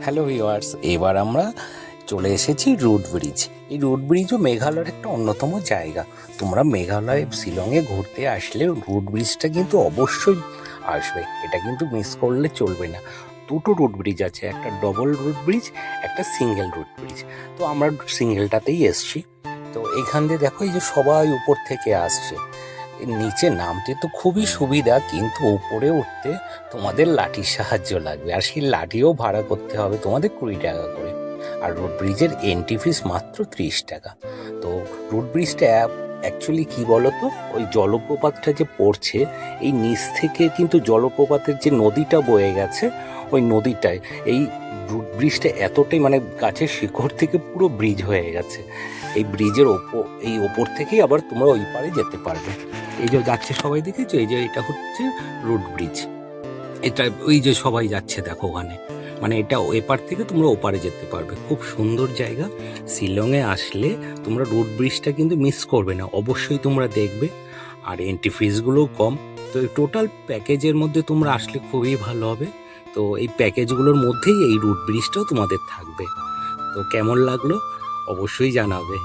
Hello viewers, এবার আমরা চলে এসেছি রুট ব্রিজ। এই রুট ব্রিজও মেঘালয়ের একটা অন্যতম জায়গা। তোমরা মেঘালয় শিলংয়ে ঘুরতে আসলে রুট ব্রিজটা কিন্তু অবশ্যই আসবে, এটা কিন্তু মিস করলে চলবে না। দুটো রুট ব্রিজ আছে, একটা ডবল রুট ব্রিজ, একটা সিঙ্গেল রুট ব্রিজ। তো আমরা সিঙ্গেলটাতেই এসছি। তো এখান দিয়ে দেখো, এই যে সবাই উপর থেকে আসছে। নিচে নামতে তো খুবই সুবিধা, কিন্তু উপরে উঠতে তোমাদের লাঠির সাহায্য লাগবে, আর সেই লাঠিও ভাড়া করতে হবে তোমাদের 20 টাকা করে। আর রোড ব্রিজের এন্ট্রি ফিস মাত্র 30 টাকা। তো রোড ব্রিজটা অ্যাকচুয়ালি কি বলতো, ওই জলপ্রপাতটা যে পড়ছে এই নিচ থেকে, কিন্তু জলপ্রপাতের যে নদীটা বয়ে গেছে ওই নদীটায় এই রুট ব্রিজটা এতটাই, মানে গাছের শিকড় থেকে পুরো ব্রিজ হয়ে গেছে। এই ব্রিজের ওপর থেকেই আবার তোমরা ওই পারে যেতে পারবে। এই যে যাচ্ছে সবাই, দেখেছো? এই যে এটা হচ্ছে রুট ব্রিজ। এটা ওই যে সবাই যাচ্ছে দেখো ওখানে, মানে এটা এপার থেকে তোমরা ওপারে যেতে পারবে। খুব সুন্দর জায়গা। শিলংয়ে আসলে তোমরা রুট ব্রিজটা কিন্তু মিস করবে না, অবশ্যই তোমরা দেখবে। আর এন্ট্রি ফিসগুলোও কম। তো এই টোটাল প্যাকেজের মধ্যে তোমরা আসলে খুবই ভালো হবে। তো এই প্যাকেজগুলোর মধ্যেই এই রুট ব্রিজটাও তোমাদের থাকবে। তো কেমন লাগলো অবশ্যই জানাবে।